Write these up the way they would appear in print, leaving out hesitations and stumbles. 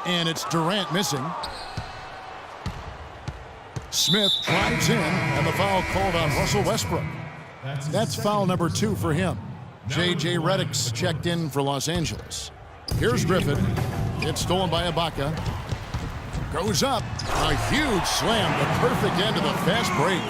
And it's Durant missing. Smith drives in, and the foul called on Russell Westbrook. That's foul number 2 for him. J.J. Redick's checked in for Los Angeles. Here's Griffin. It's stolen by Ibaka. Goes up. A huge slam. The perfect end of the fast break.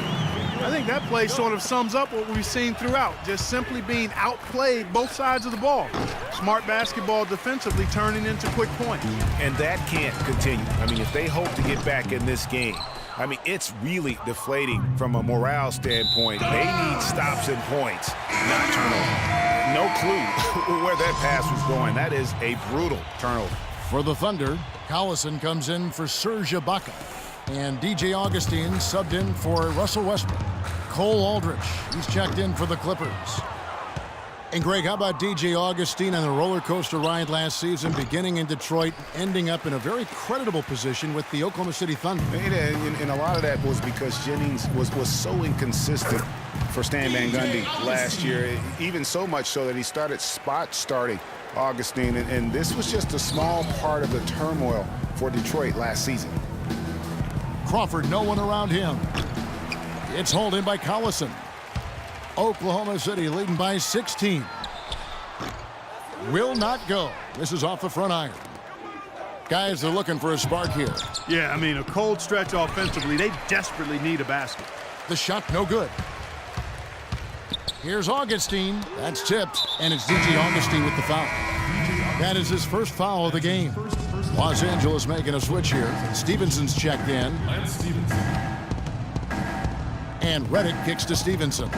I think that play sort of sums up what we've seen throughout. Just simply being outplayed both sides of the ball. Smart basketball defensively turning into quick points. And that can't continue. I mean, if they hope to get back in this game, I mean, it's really deflating from a morale standpoint. They need stops and points, not turnover. No clue where that pass was going. That is a brutal turnover. For the Thunder, Collison comes in for Serge Ibaka. And DJ Augustine subbed in for Russell Westbrook. Cole Aldrich, he's checked in for the Clippers. And Greg, how about DJ Augustine on the roller coaster ride last season, beginning in Detroit, ending up in a very creditable position with the Oklahoma City Thunder? And a lot of that was because Jennings was so inconsistent for Stan Van Gundy last year, even so much so that he started starting Augustine, and this was just a small part of the turmoil for Detroit last season. Crawford, no one around him. It's hauled in by Collison. Oklahoma City leading by 16. Will not go. This is off the front iron. Guys are looking for a spark here. Yeah, I mean, a cold stretch offensively. They desperately need a basket. The shot no good. Here's Augustine. That's tipped, and it's DJ Augustine with the foul. That is his first foul of the game. Los Angeles making a switch here. Stevenson's checked in. And Redick kicks to Stevenson.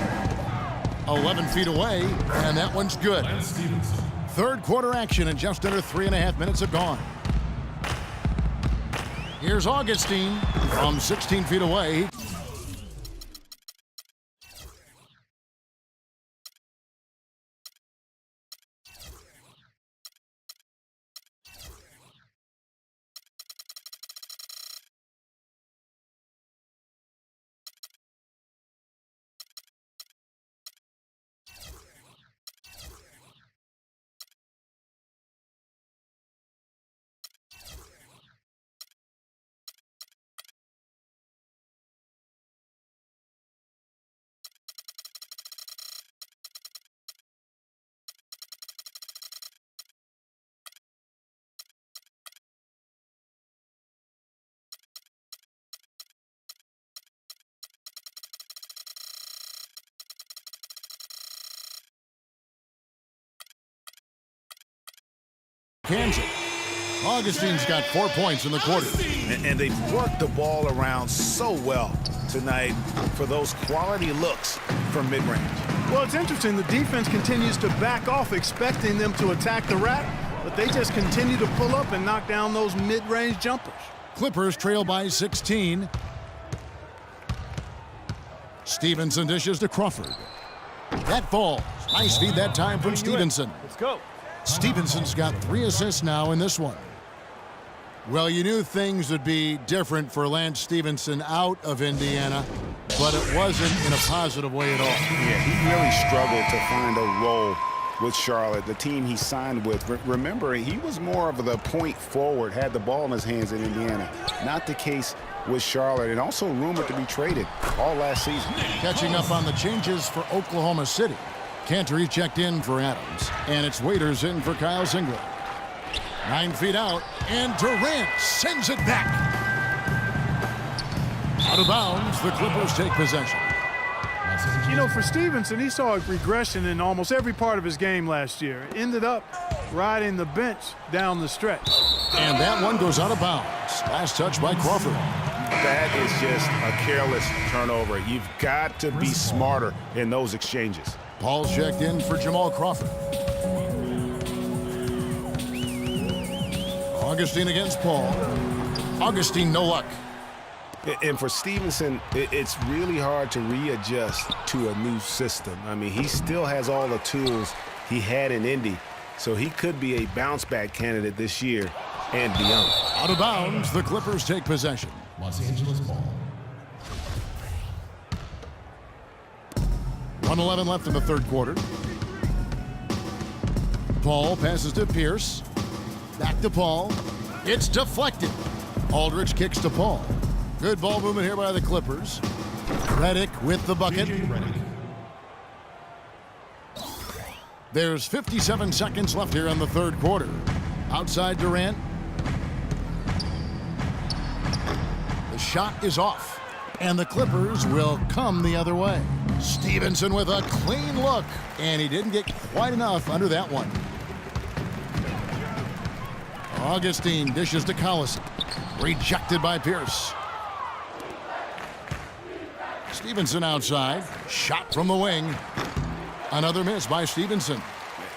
11 feet away, and that one's good. Third quarter action, and just under 3.5 minutes have gone. Here's Augustine from 16 feet away. Kansas. Augustine's got 4 points in the quarter. And they've worked the ball around so well tonight for those quality looks from mid-range. Well, it's interesting. The defense continues to back off, expecting them to attack the rack, but they just continue to pull up and knock down those mid-range jumpers. Clippers trail by 16. Stevenson dishes to Crawford. That falls. Nice feed that time from Stevenson. Let's go. Stevenson's got 3 assists now in this one. Well, you knew things would be different for Lance Stevenson out of Indiana, but it wasn't in a positive way at all. Yeah, he really struggled to find a role with Charlotte, the team he signed with. Remember, he was more of the point forward, had the ball in his hands in Indiana. Not the case with Charlotte, and also rumored to be traded all last season. Catching up on the changes for Oklahoma City. Cantor checked in for Adams, and it's Waiters in for Kyle Singler. 9 feet out, and Durant sends it back. Out of bounds, the Clippers take possession. You know, for Stevenson, he saw a regression in almost every part of his game last year. Ended up riding the bench down the stretch. And that one goes out of bounds. Last touch by Crawford. That is just a careless turnover. You've got to be smarter in those exchanges. Paul's checked in for Jamal Crawford. Augustine against Paul. Augustine, no luck. And for Stevenson, it's really hard to readjust to a new system. I mean, he still has all the tools he had in Indy, so he could be a bounce-back candidate this year and beyond. Out of bounds, the Clippers take possession. Los Angeles ball. 1:11 left in the third quarter. Paul passes to Pierce. Back to Paul. It's deflected. Aldridge kicks to Paul. Good ball movement here by the Clippers. Redick with the bucket. There's 57 seconds left here in the third quarter. Outside Durant. The shot is off, and the Clippers will come the other way. Stevenson with a clean look, and he didn't get quite enough under that one. Augustine dishes to Collison. Rejected by Pierce. Stevenson outside. Shot from the wing. Another miss by Stevenson.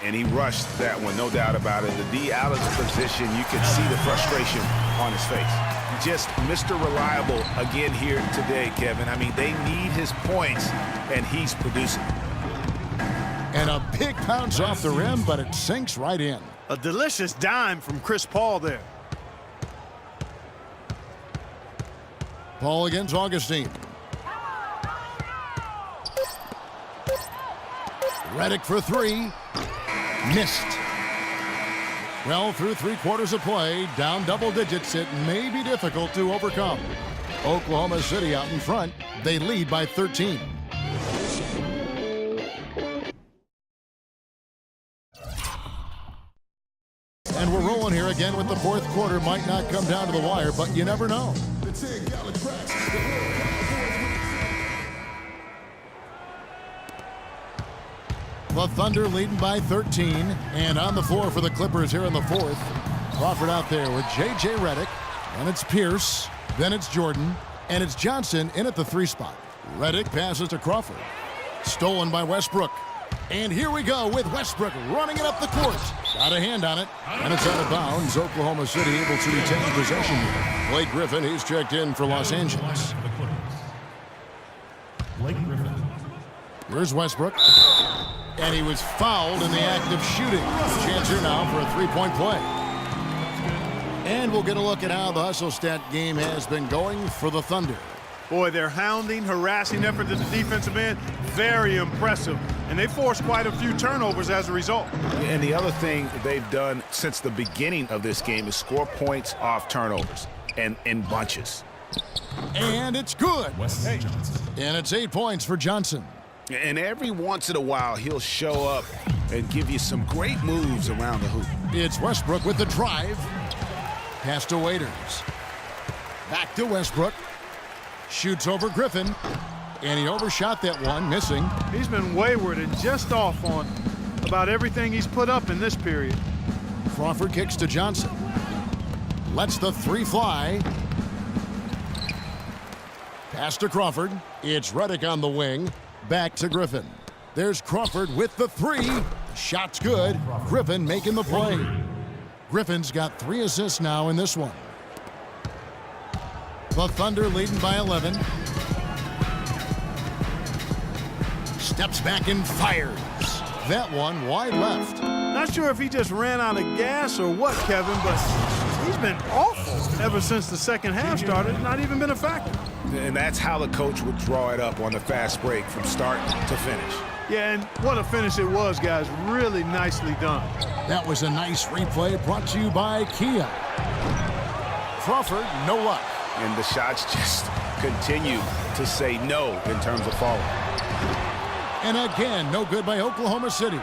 And he rushed that one, no doubt about it. The D out of position, you can see the frustration on his face. Just Mr. Reliable again here today, Kevin. I mean, they need his points, and he's producing. And a big bounce off the rim, but it sinks right in. A delicious dime from Chris Paul there. Paul against Augustine. Redick for three. Missed. Well, through 3/4 of play, down double digits, it may be difficult to overcome. Oklahoma City out in front. They lead by 13. And we're rolling here again with the fourth quarter. Might not come down to the wire, but you never know. The Thunder leading by 13, and on the floor for the Clippers here in the fourth. Crawford out there with J.J. Redick, and it's Pierce, then it's Jordan, and it's Johnson in at the 3 spot. Redick passes to Crawford. Stolen by Westbrook. And here we go with Westbrook running it up the court. Got a hand on it, and it's out of bounds. Oklahoma City able to retain possession here. Blake Griffin, he's checked in for Los Angeles. Blake Griffin. Here's Westbrook. And he was fouled in the act of shooting. Chance here now for a 3-point play. And we'll get a look at how the hustle stat game has been going for the Thunder. Boy, their hounding, harassing effort at the defensive end, very impressive. And they forced quite a few turnovers as a result. And the other thing they've done since the beginning of this game is score points off turnovers and in bunches. And it's good. Johnson. And it's 8 points for Johnson. And every once in a while, he'll show up and give you some great moves around the hoop. It's Westbrook with the drive. Pass to Waiters. Back to Westbrook. Shoots over Griffin. And he overshot that one, missing. He's been wayward and just off on about everything he's put up in this period. Crawford kicks to Johnson. Lets the 3 fly. Pass to Crawford. It's Redick on the wing. Back to Griffin. There's Crawford with the 3. Shot's good. Griffin making the play. Griffin's got 3 assists now in this one. The Thunder leading by 11. Steps back and fires. That one wide left. Not sure if he just ran out of gas or what, Kevin, but he's been awful ever since the second half started. Not even been a factor. And that's how the coach would draw it up on the fast break from start to finish. Yeah, and what a finish it was, guys. Really nicely done. That was a nice replay brought to you by Kia. Crawford, no luck. And the shots just continue to say no in terms of falling. And again, no good by Oklahoma City.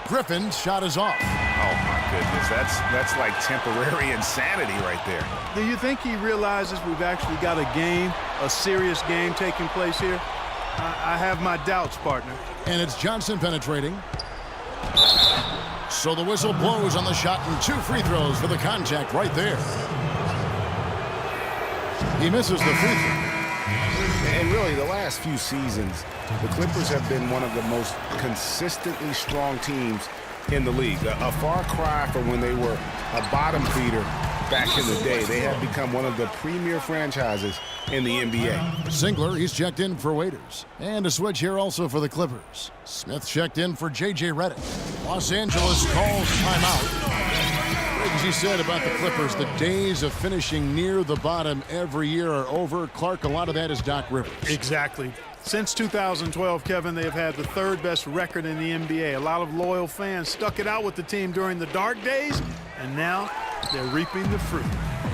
Griffin's shot is off. Oh, my goodness. That's like temporary insanity right there. Do you think he realizes we've actually got a game, a serious game taking place here? I have my doubts, partner. And it's Johnson penetrating. So the whistle blows on the shot and 2 free throws for the contact right there. He misses the free throw. And really, the last few seasons, the Clippers have been one of the most consistently strong teams in the league. A far cry from when they were a bottom feeder back in the day. They have become one of the premier franchises in the NBA. Singler, he's checked in for Waiters. And a switch here also for the Clippers. Smith checked in for J.J. Redick. Los Angeles calls timeout. Briggs you said about the Clippers, the days of finishing near the bottom every year are over. Clark, a lot of that is Doc Rivers. Exactly. Since 2012, Kevin, they have had the third best record in the NBA. A lot of loyal fans stuck it out with the team during the dark days, and now they're reaping the fruit.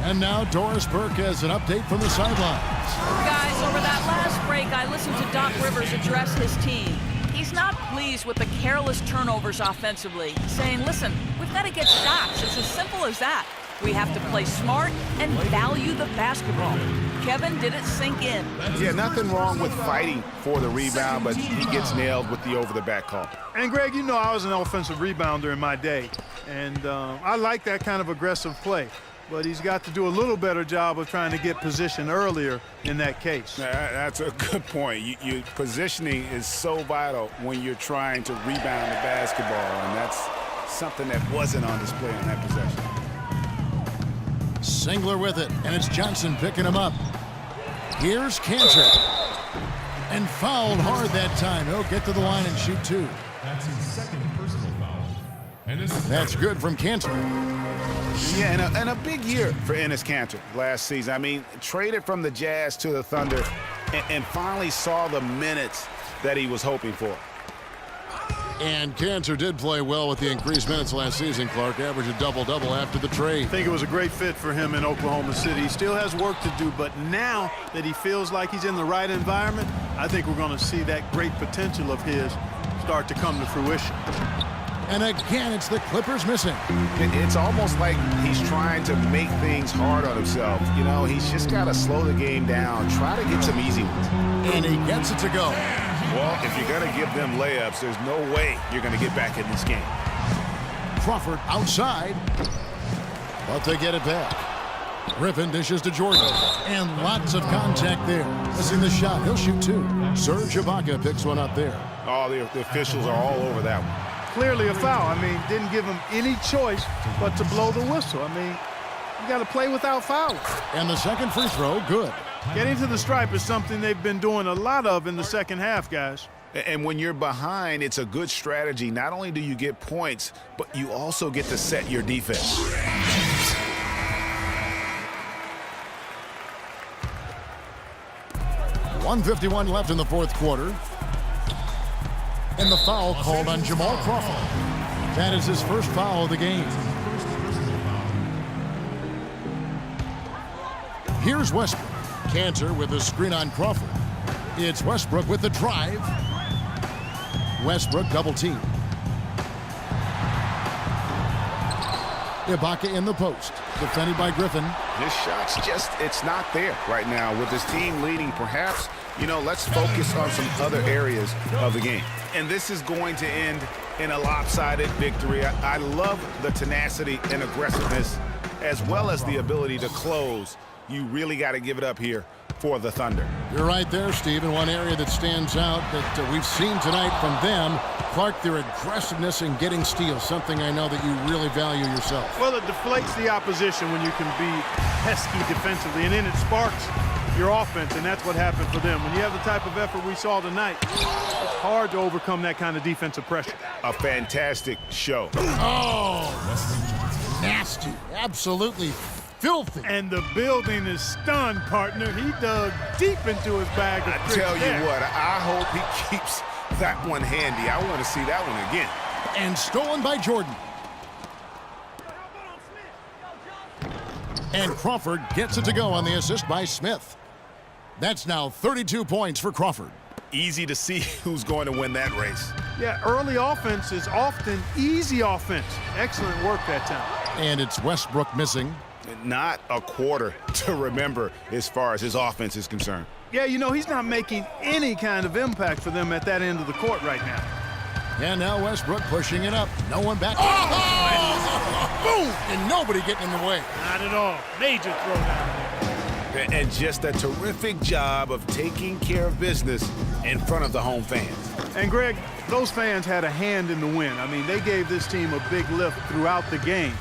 And now Doris Burke has an update from the sidelines. Guys, over that last break, I listened to Doc Rivers address his team. He's not pleased with the careless turnovers offensively, saying, listen, we've got to get shots. It's as simple as that. We have to play smart and value the basketball. Kevin, did it sink in? Yeah, nothing wrong with fighting for the rebound, but he gets nailed with the over-the-back call. And, Greg, you know I was an offensive rebounder in my day, and I like that kind of aggressive play. But he's got to do a little better job of trying to get position earlier in that case. That's a good point. Positioning is so vital when you're trying to rebound the basketball, and that's something that wasn't on display on that possession. Singler with it, and it's Johnson picking him up. Here's Cantor. And fouled hard that time. He'll get to the line and shoot two. That's his second personal foul. And that's good from Cantor. Yeah, and a big year for Enes Kanter last season. I mean, traded from the Jazz to the Thunder and finally saw the minutes that he was hoping for. And Cantor did play well with the increased minutes last season, Clark. Averaged a double-double after the trade. I think it was a great fit for him in Oklahoma City. He still has work to do, but now that he feels like he's in the right environment, I think we're going to see that great potential of his start to come to fruition. And again, it's the Clippers missing. It's almost like he's trying to make things hard on himself. You know, he's just got to slow the game down, try to get some easy ones. And he gets it to go. Well, if you're going to give them layups, there's no way you're going to get back in this game. Crawford outside, but they get it back. Griffin dishes to Jordan, and lots of contact there. Missing the shot, he'll shoot two. Serge Ibaka picks one up there. Oh, the officials are all over that one. Clearly a foul. I mean, didn't give him any choice but to blow the whistle. I mean, you got to play without fouling. And the second free throw, good. Getting to the stripe is something they've been doing a lot of in the second half, guys. And when you're behind, it's a good strategy. Not only do you get points, but you also get to set your defense. .151 left in the fourth quarter. And the foul called on Jamal Crawford. That is his first foul of the game. Here's Westbrook. Cantor with a screen on Crawford. It's Westbrook with the drive. Westbrook double team. Ibaka in the post. Defended by Griffin. His shot's just, it's not there right now. With his team leading, perhaps, you know, let's focus on some other areas of the game. And this is going to end in a lopsided victory. I love the tenacity and aggressiveness as well as the ability to close. You really got to give it up here for the Thunder. You're right there, Steve. And one area that stands out that we've seen tonight from them, Clark, their aggressiveness in getting steals, something I know that you really value yourself. Well, it deflates the opposition when you can be pesky defensively, and then it sparks your offense, and that's what happened for them. When you have the type of effort we saw tonight, it's hard to overcome that kind of defensive pressure. A fantastic show. Oh, nasty. Absolutely filthy. And the building is stunned, partner. He dug deep into his bag of I tell you what, I hope he keeps that one handy. I want to see that one again. And stolen by Jordan. And Crawford gets it to go on the assist by Smith. That's now 32 points for Crawford. Easy to see who's going to win that race. Yeah, early offense is often easy offense. Excellent work that time. And it's Westbrook missing. Not a quarter to remember as far as his offense is concerned. Yeah, you know, he's not making any kind of impact for them at that end of the court right now. And now Westbrook pushing it up. No one back. Oh! Boom! And nobody getting in the way. Not at all. Major throwdown. And just a terrific job of taking care of business in front of the home fans. And, Greg, those fans had a hand in the win. I mean, they gave this team a big lift throughout the game.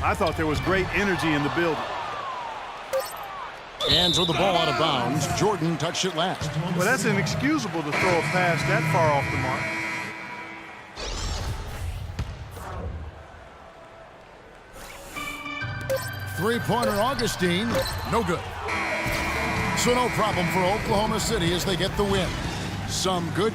I thought there was great energy in the building. And throw the ball out of bounds. Jordan touched it last. Well, that's inexcusable to throw a pass that far off the mark. Three-pointer, Augustine, no good. So no problem for Oklahoma City as they get the win. Some good...